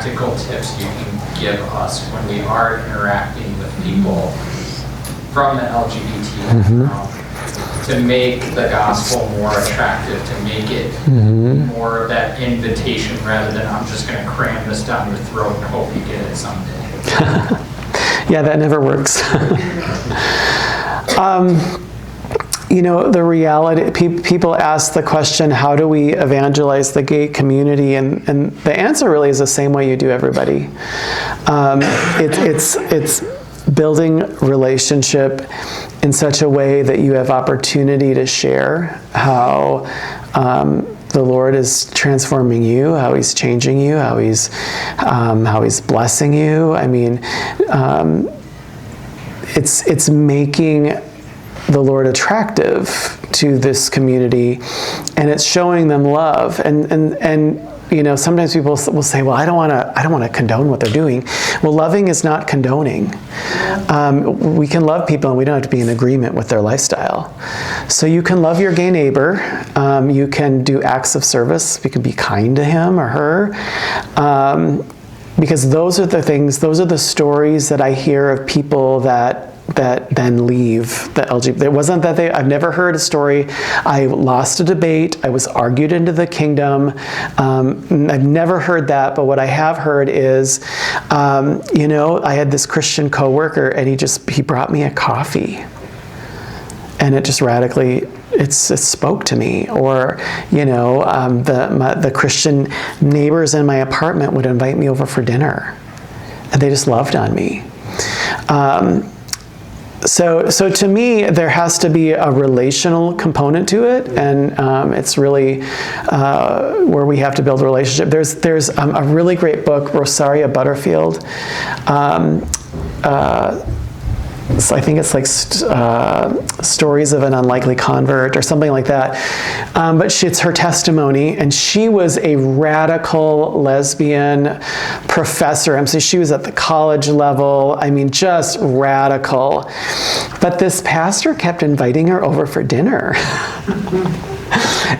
practical tips you can give us when we are interacting with people from the LGBT realm to make the gospel more attractive, to make it more of that invitation rather than I'm just going to cram this down your throat and hope you get it someday? Yeah, that never works. The reality, people ask the question, how do we evangelize the gay community? And the answer really is the same way you do everybody. It's building relationship in such a way that you have opportunity to share how the Lord is transforming you, how He's changing you, how He's blessing you. I mean, it's making the Lord attractive to this community, and it's showing them love. And sometimes people will say, well, I don't want to condone what they're doing. Well, loving is not condoning. We can love people and we don't have to be in agreement with their lifestyle. So you can love your gay neighbor. You can do acts of service. You can be kind to him or her. Because those are the stories that I hear of people that then leave the LGBT. It wasn't that I've never heard a story, I lost a debate, I was argued into the kingdom. I've never heard that, but what I have heard is, I had this Christian coworker and he brought me a coffee. And it just radically, it spoke to me. Or, the Christian neighbors in my apartment would invite me over for dinner. And they just loved on me. So to me, there has to be a relational component to it, and it's really where we have to build a relationship. There's a really great book, Rosaria Butterfield. So I think it's like Stories of an Unlikely Convert or something like that. But it's her testimony, and she was a radical lesbian professor. So she was at the college level. I mean, just radical. But this pastor kept inviting her over for dinner.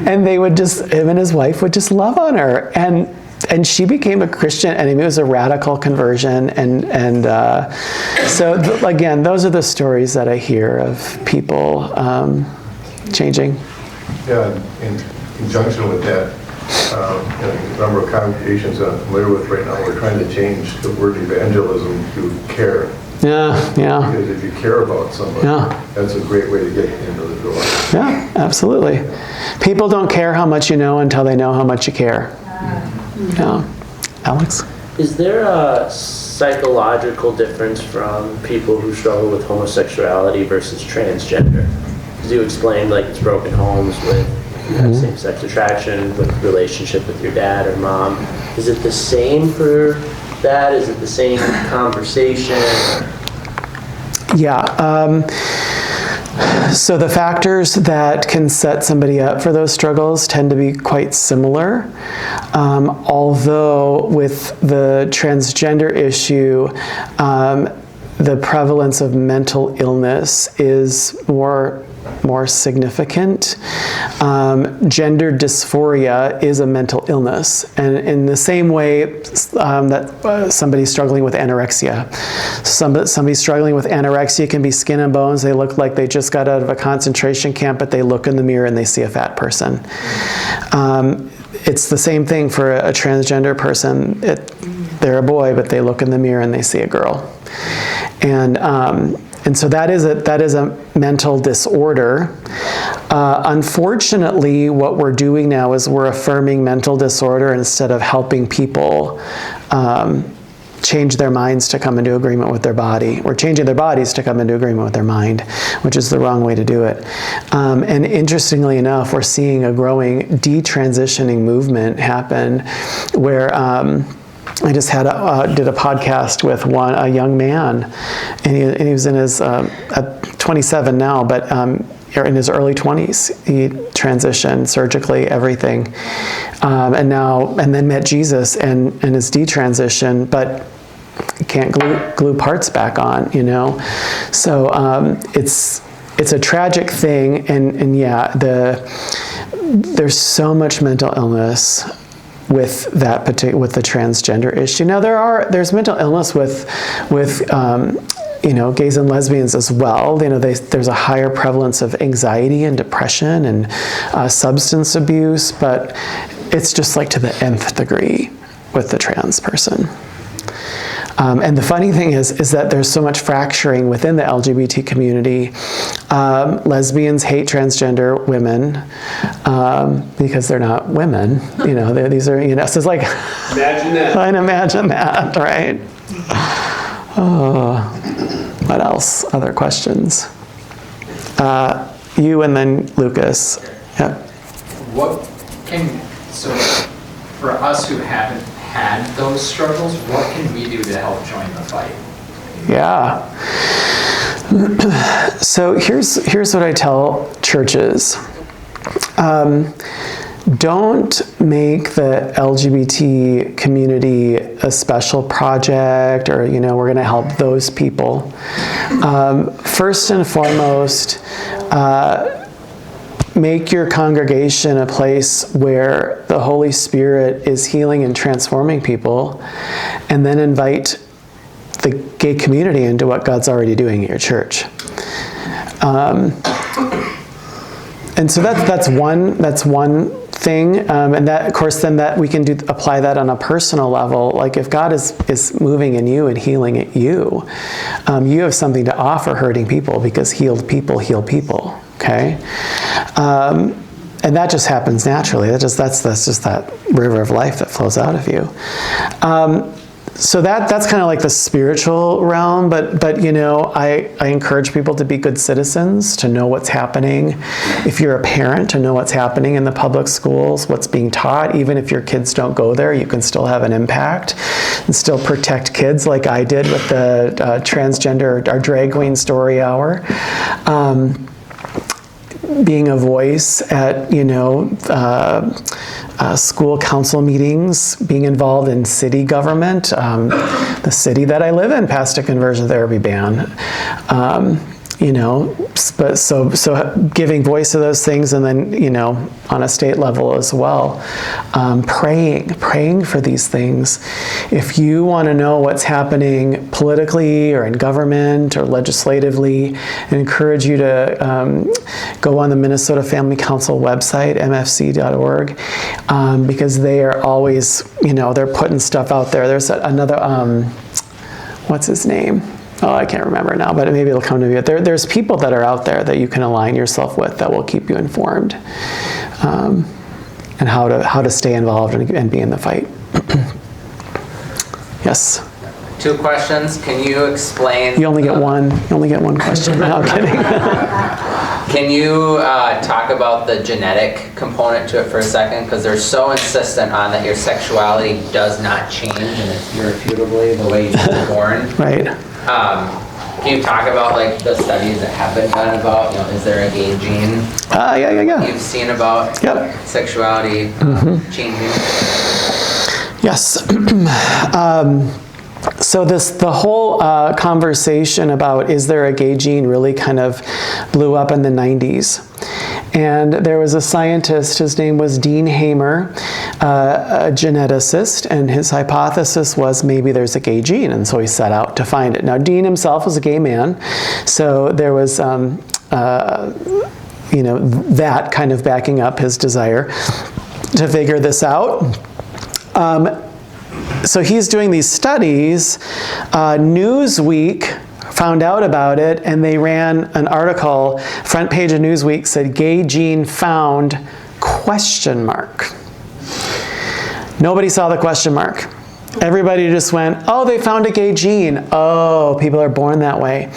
And him and his wife would just love on her. And she became a Christian, and it was a radical conversion. Again, those are the stories that I hear of people changing. Yeah, in conjunction with that, a number of congregations that I'm familiar with right now, we're trying to change the word evangelism to care. Yeah. Because if you care about somebody, that's a great way to get into the door. Yeah, absolutely. People don't care how much you know until they know how much you care. Yeah. Alex? Is there a psychological difference from people who struggle with homosexuality versus transgender? Because you explained it's broken homes with same-sex attraction, with relationship with your dad or mom. Is it the same for that? Is it the same conversation? Yeah. So the factors that can set somebody up for those struggles tend to be quite similar. Although with the transgender issue, the prevalence of mental illness is more significant. Gender dysphoria is a mental illness, and in the same way that somebody struggling with anorexia. Somebody struggling with anorexia can be skin and bones. They look like they just got out of a concentration camp, but they look in the mirror and they see a fat person. It's the same thing for a transgender person. They're a boy, but they look in the mirror and they see a girl. And so that is a mental disorder. Unfortunately, what we're doing now is we're affirming mental disorder instead of helping people change their minds to come into agreement with their body. We're changing their bodies to come into agreement with their mind, which is the wrong way to do it. And interestingly enough, we're seeing a growing detransitioning movement happen where I just did a podcast with a young man, and he was in his 27 now, but in his early 20s. He transitioned surgically, everything, and then met Jesus and is detransitioned, but can't glue parts back on, So it's a tragic thing, and there's so much mental illness with the transgender issue. Now there's mental illness with gays and lesbians as well. There's a higher prevalence of anxiety and depression and substance abuse, but it's just like to the nth degree with the trans person. And the funny thing is that there's so much fracturing within the LGBT community. Lesbians hate transgender women because they're not women. These are, so it's like, Imagine that. I imagine that, right? What else? Other questions? You and then Lucas. Yeah. So for us who haven't had those struggles, what can we do to help join the fight? Yeah. So here's what I tell churches. Don't make the LGBT community a special project or, we're going to help those people. First and foremost, make your congregation a place where the Holy Spirit is healing and transforming people, and then invite the gay community into what God's already doing at your church. And so that's one thing, and that, of course, then that we can apply that on a personal level. Like if God is moving in you and healing at you, you have something to offer hurting people, because healed people heal people. Okay, and that just happens naturally. That's just that river of life that flows out of you. So that's kind of like the spiritual realm, but I encourage people to be good citizens, to know what's happening. If you're a parent, to know what's happening in the public schools, what's being taught. Even if your kids don't go there, you can still have an impact and still protect kids, like I did with the our drag queen story hour. Being a voice at, school council meetings, being involved in city government. The city that I live in passed a conversion therapy ban. But so giving voice to those things, and then, on a state level as well, praying for these things. If you want to know what's happening politically or in government or legislatively, I encourage you to go on the Minnesota Family Council website, mfc.org, because they are always, they're putting stuff out there. There's another, what's his name? Oh, I can't remember now, but maybe it'll come to me. There's people that are out there that you can align yourself with that will keep you informed, and how to stay involved and be in the fight. Yes? 2 questions. Can you explain? You only get one. You only get one question. No, I'm kidding. Can you talk about the genetic component to it for a second? Because they're so insistent on that your sexuality does not change and it's irrefutably the way you were born. Right. Can you talk about like the studies that have been done about, is there a gay gene? Yeah. You've seen about sexuality changing? Yes. So the whole conversation about is there a gay gene really kind of blew up in the 90s. And there was a scientist, his name was Dean Hamer, a geneticist, and his hypothesis was maybe there's a gay gene, and so he set out to find it. Now, Dean himself was a gay man, so there was that kind of backing up his desire to figure this out. So he's doing these studies. Newsweek found out about it, and they ran an article, front page of Newsweek, said gay gene found, ? Nobody saw the question mark. Everybody just went, oh, they found a gay gene. Oh, people are born that way.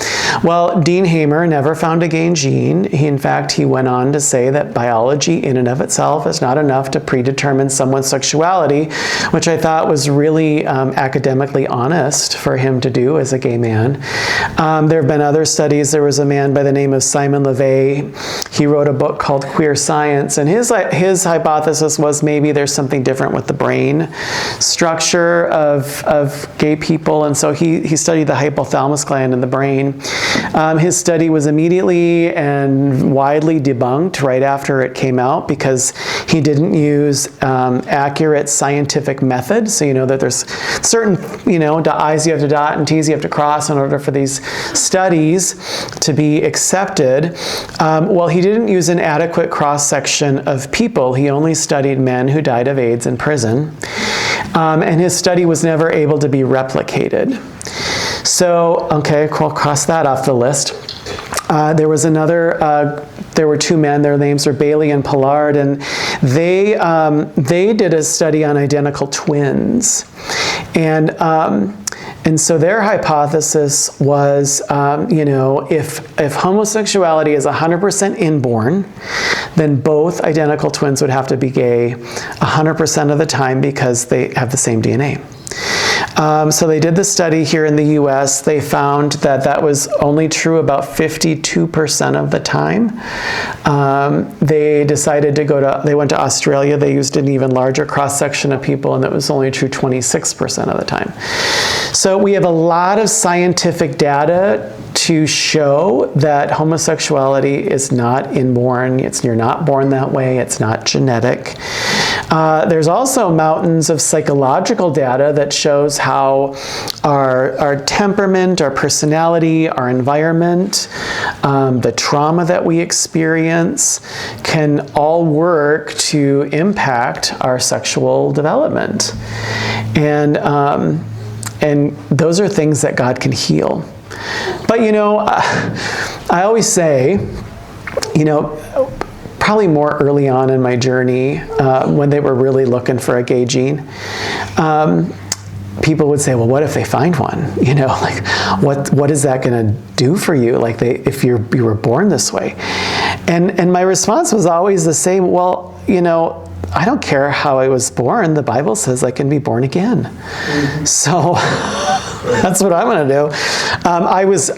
Well, Dean Hamer never found a gay gene. In fact, he went on to say that biology in and of itself is not enough to predetermine someone's sexuality, which I thought was really academically honest for him to do as a gay man. There have been other studies. There was a man by the name of Simon LeVay. He wrote a book called Queer Science, and his hypothesis was maybe there's something different with the brain structure of gay people, and so he studied the hypothalamus gland in the brain. His study was immediately and widely debunked right after it came out because he didn't use accurate scientific method. So you know that there's certain I's you have to dot and T's you have to cross in order for these studies to be accepted. Well, he didn't use an adequate cross-section of people. He only studied men who died of AIDS in prison. And his study was never able to be replicated. So, okay, cool, cross that off the list. There was another, there were two men, their names were Bailey and Pollard, and they did a study on identical twins. And so their hypothesis was, if homosexuality is 100% inborn, then both identical twins would have to be gay 100% of the time because they have the same DNA. So they did the study here in the US. They found that that was only true about 52% of the time. They decided to they went to Australia. They used an even larger cross-section of people, and it was only true 26% of the time. So we have a lot of scientific data to show that homosexuality is not inborn. You're not born that way. It's not genetic. There's also mountains of psychological data that shows how our temperament, our personality, our environment, the trauma that we experience can all work to impact our sexual development. And those are things that God can heal. But I always say, probably more early on in my journey, when they were really looking for a gay gene, people would say, well, what if they find one? What is that going to do for you? If you were born this way? And my response was always the same. Well, I don't care how I was born. The Bible says I can be born again. Mm-hmm. So that's what I'm going to do. I was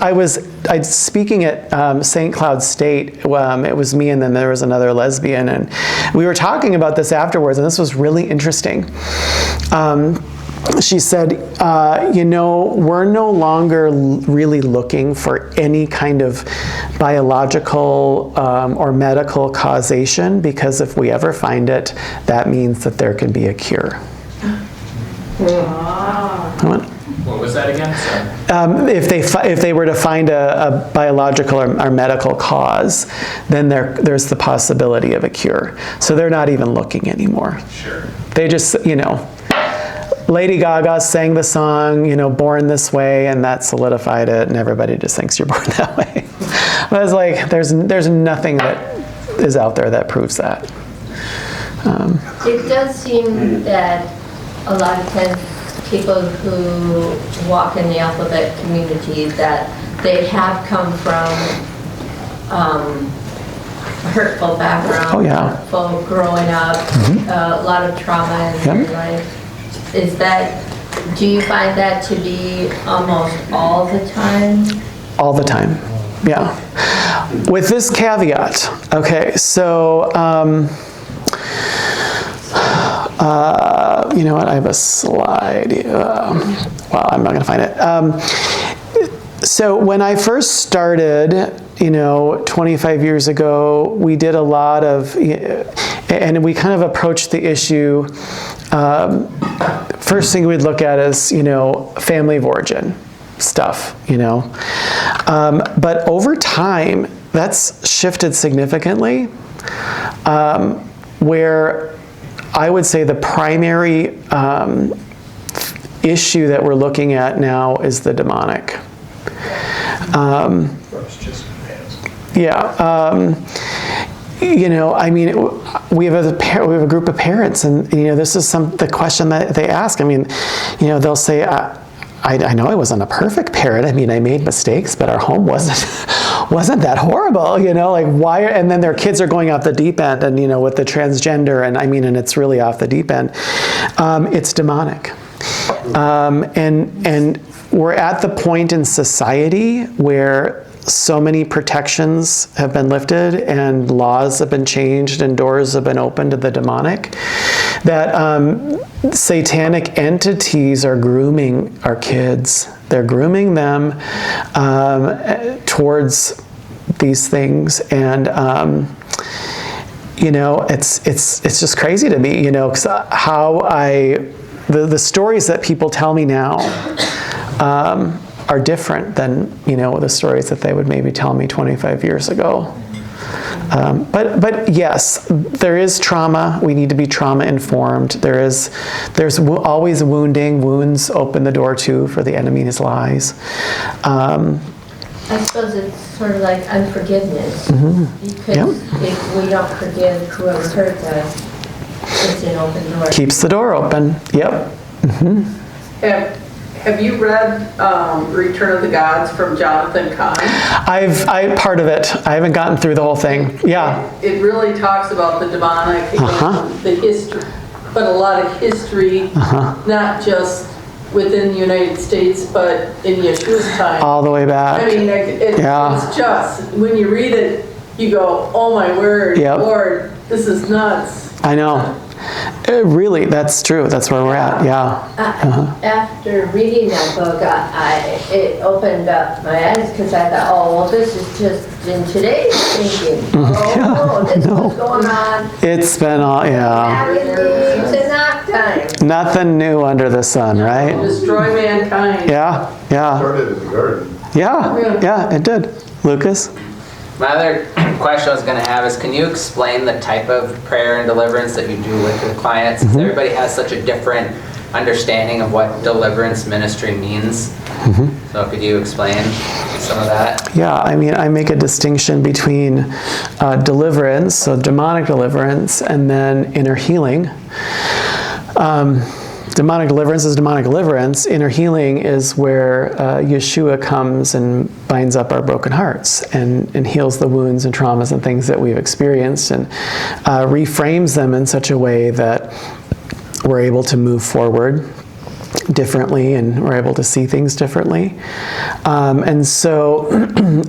speaking at St. Cloud State. It was me, and then there was another lesbian, and we were talking about this afterwards, and this was really interesting. She said, we're no longer really looking for any kind of biological or medical causation, because if we ever find it, that means that there can be a cure. Wow. What was that again? Sorry. If they were to find a biological or medical cause, then there's the possibility of a cure. So they're not even looking anymore. Sure. They just, Lady Gaga sang the song, Born This Way, and that solidified it, and everybody just thinks you're born that way. But it's like, there's nothing that is out there that proves that. It does seem that a lot of times people who walk in the alphabet community, that they have come from a hurtful background, Oh, yeah. hurtful growing up, a lot of trauma in their life. Do you find that to be almost all the time? All the time, yeah. With this caveat, okay, so, you know what, I have a slide. Well, I'm not going to find it. So when I first started, 25 years ago, we did a lot of, and we kind of approached the issue, first thing we'd look at is, family of origin stuff, But over time, that's shifted significantly, where I would say the primary issue that we're looking at now is the demonic. Yeah. We have a group of parents, and this is the question that they ask. They'll say, I know I wasn't a perfect parent. I made mistakes, but our home wasn't that horrible. Why? And then their kids are going off the deep end, and with the transgender, and it's really off the deep end. It's demonic, and we're at the point in society where so many protections have been lifted and laws have been changed and doors have been opened to the demonic, that satanic entities are grooming our kids. They're grooming them towards these things. And, it's just crazy to me, 'cause the stories that people tell me now are different than, the stories that they would maybe tell me 25 years ago. But yes, there is trauma. We need to be trauma informed. There's always wounding. Wounds open the door too for the enemy and his lies. I suppose it's sort of like unforgiveness. Because if we don't forgive whoever hurt us, it's an open door. Keeps the door open. Yep. Have you read Return of the Gods from Jonathan Cahn? I part of it. I haven't gotten through the whole thing. Yeah. It really talks about the demonic, the history, but a lot of history, not just within the United States, but in Yeshua's time. All the way back. I mean, it's just, when you read it, you go, oh my word, Lord, this is nuts. I know. Really, that's true. That's where we're at. Yeah. After reading that book, it opened up my eyes because I thought, oh, well, this is just in today's thinking. This is what's going on. It's been all, time. Nothing new under the sun, right? Destroy mankind. Yeah. Started in the garden. Yeah, it did. Lucas? My other question I was going to have is, can you explain the type of prayer and deliverance that you do with your clients? Because everybody has such a different understanding of what deliverance ministry means. So could you explain some of that? Yeah, I mean, I make a distinction between deliverance, so demonic deliverance, and then inner healing. Demonic deliverance is demonic deliverance. Inner healing is where Yeshua comes and binds up our broken hearts and heals the wounds and traumas and things that we've experienced and reframes them in such a way that we're able to move forward differently and we're able to see things differently. And so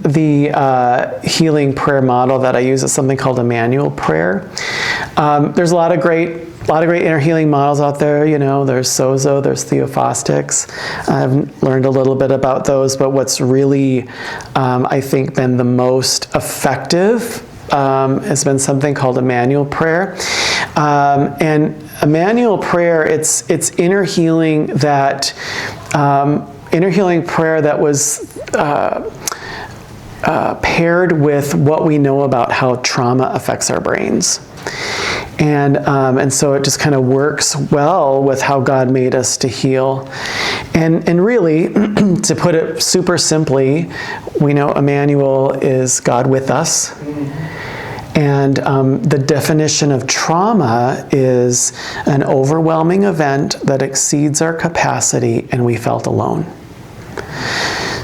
the healing prayer model that I use is something called Emmanuel prayer. There's a lot of great inner healing models out there. There's Sozo, there's Theophostics. I've learned a little bit about those, but what's really, I think, been the most effective has been something called Emmanuel prayer. And Emmanuel prayer, it's inner healing that, prayer that was paired with what we know about how trauma affects our brains. And so it just kind of works well with how God made us to heal. And really, to put it super simply, we know Emmanuel is God with us. And the definition of trauma is an overwhelming event that exceeds our capacity and we felt alone.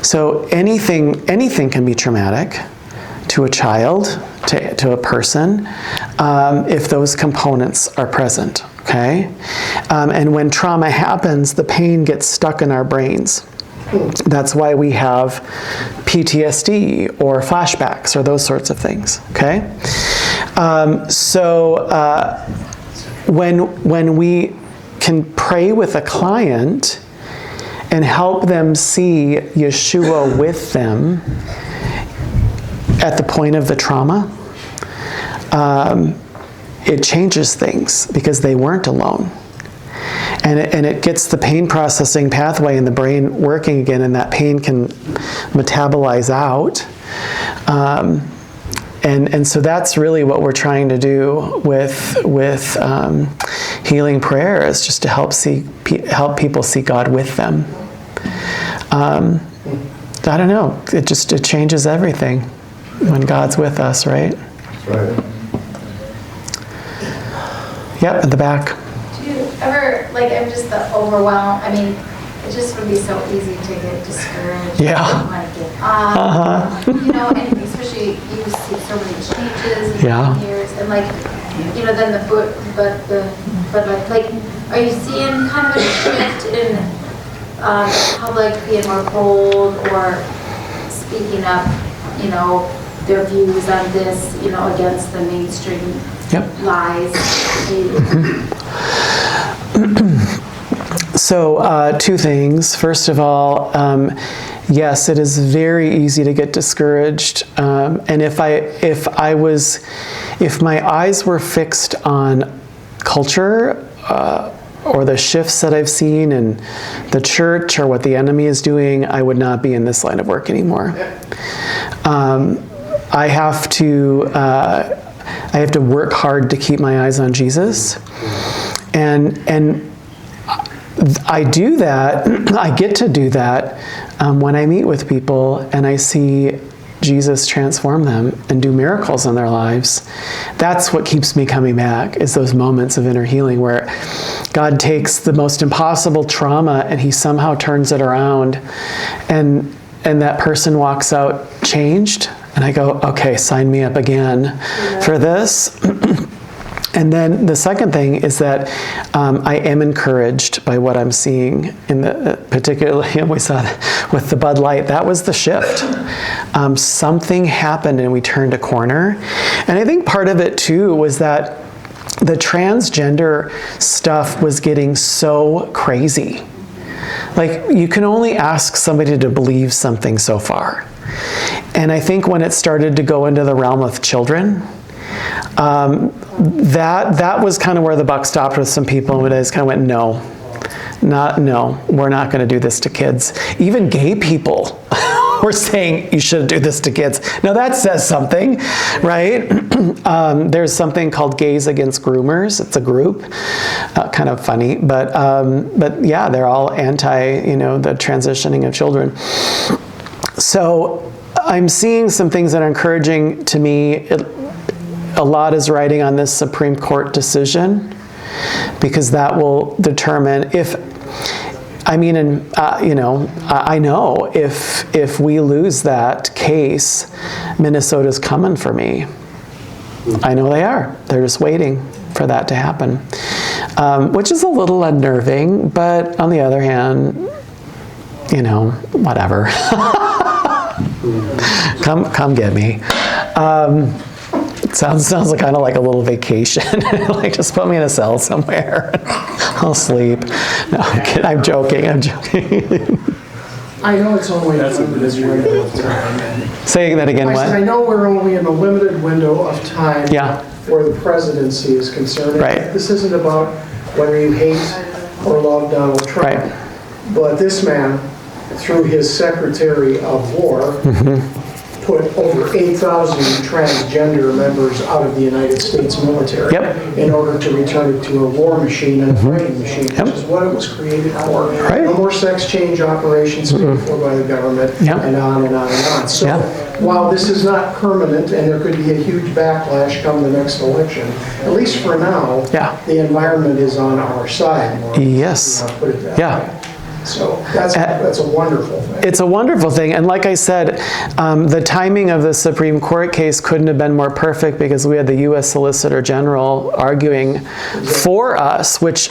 So anything can be traumatic to a child, to a person, if those components are present, okay? And when trauma happens, the pain gets stuck in our brains. That's why we have PTSD or flashbacks or those sorts of things, okay? When we can pray with a client and help them see Yeshua with them at the point of the trauma, it changes things because they weren't alone. And it gets the pain processing pathway in the brain working again, and that pain can metabolize out. And so that's really what we're trying to do with healing prayer, is just to help people see God with them. I don't know. It changes everything when God's with us, right? That's right. Yep, at the back. Do you ever, I'm just the overwhelm, it just would be so easy to get discouraged. Yeah. And want to give up. And especially you see so many changes in years, and then the book, but are you seeing kind of a shift in the public being more bold or speaking up you know, their views on this, you know, against the mainstream lies. So, two things. First of all, yes, it is very easy to get discouraged. And if my eyes were fixed on culture, or the shifts that I've seen in the church or what the enemy is doing, I would not be in this line of work anymore. I have to work hard to keep my eyes on Jesus, and I do that. I get to do that when I meet with people and I see Jesus transform them and do miracles in their lives. That's what keeps me coming back, is those moments of inner healing where God takes the most impossible trauma and he somehow turns it around, and that person walks out changed, and I go, okay, sign me up again for this. And then the second thing is that I am encouraged by what I'm seeing in particularly we saw that with the Bud Light. That was the shift. Something happened and we turned a corner. And I think part of it too was that the transgender stuff was getting so crazy. Like, you can only ask somebody to believe something so far. And I think when it started to go into the realm of children, that was kind of where the buck stopped with some people, and I just kind of went, no, we're not going to do this to kids. Even gay people were saying you shouldn't do this to kids. Now that says something, right? There's something called Gays Against Groomers. It's a group, kind of funny, but yeah, they're all anti, the transitioning of children. So I'm seeing some things that are encouraging to me. A lot is riding on this Supreme Court decision, because that will determine I know if we lose that case, Minnesota's coming for me. I know they are. They're just waiting for that to happen, which is a little unnerving, but on the other hand, whatever. Come get me. Sounds like kind of like a little vacation. Like, just put me in a cell somewhere. I'll sleep. No, I'm joking. I know it's only a limited window of time. Say that again, what? I know we're only in a limited window of time where the presidency is concerned. Right. This isn't about whether you hate or love Donald Trump. Right. But this man, through his Secretary of War, put over 8,000 transgender members out of the United States military in order to return it to a war machine and a fighting machine, which is what it was created for. Right. No more sex change operations paid for by the government, and on and on and on. So while this is not permanent and there could be a huge backlash come the next election, at least for now, the environment is on our side. Yes. Put it that way. So that's a wonderful thing. It's a wonderful thing. And like I said, the timing of the Supreme Court case couldn't have been more perfect, because we had the U.S. Solicitor General arguing for us, which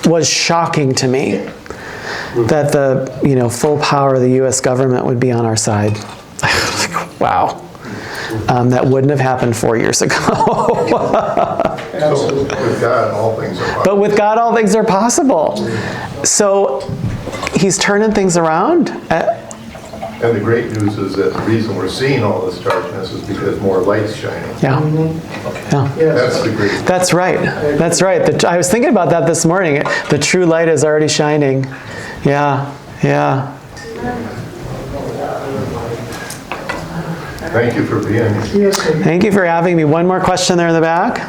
was shocking to me, that the full power of the U.S. government would be on our side. Wow. That wouldn't have happened 4 years ago. So with God, all things are possible. But with God, all things are possible. So he's turning things around. And the great news is that the reason we're seeing all this darkness is because more light's shining. That's the great news. That's right. That's right. I was thinking about that this morning. The true light is already shining. Yeah. Thank you for being here. Thank you for having me. One more question there in the back.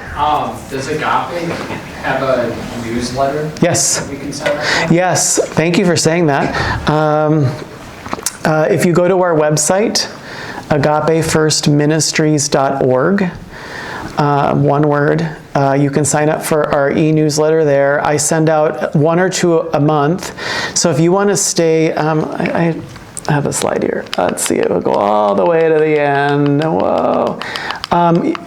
Does Agape have a newsletter? Yes. That we can sign up for? Yes. Thank you for saying that. If you go to our website, agapefirstministries.org, one word, you can sign up for our e-newsletter there. I send out 1 or 2 a month. So if you want to stay, I have a slide here. Let's see, it will go all the way to the end. Whoa.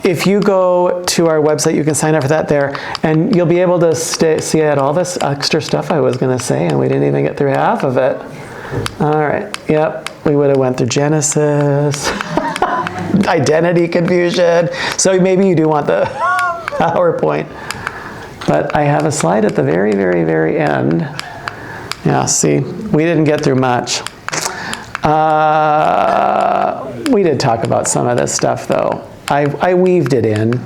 If you go to our website, you can sign up for that there, and you'll be able to see I had all this extra stuff I was going to say, and we didn't even get through half of it. All right, yep, we would have went through Genesis, identity confusion. So maybe you do want the PowerPoint. But I have a slide at the very, very, very end. Yeah, see, we didn't get through much. We did talk about some of this stuff, though. I weaved it in.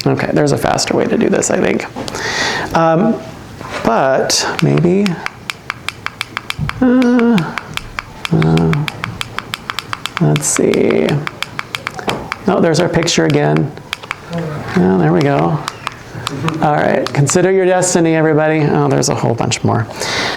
Okay, there's a faster way to do this, I think. But maybe... let's see. Oh, there's our picture again. Oh, there we go. All right, consider your destiny, everybody. Oh, there's a whole bunch more.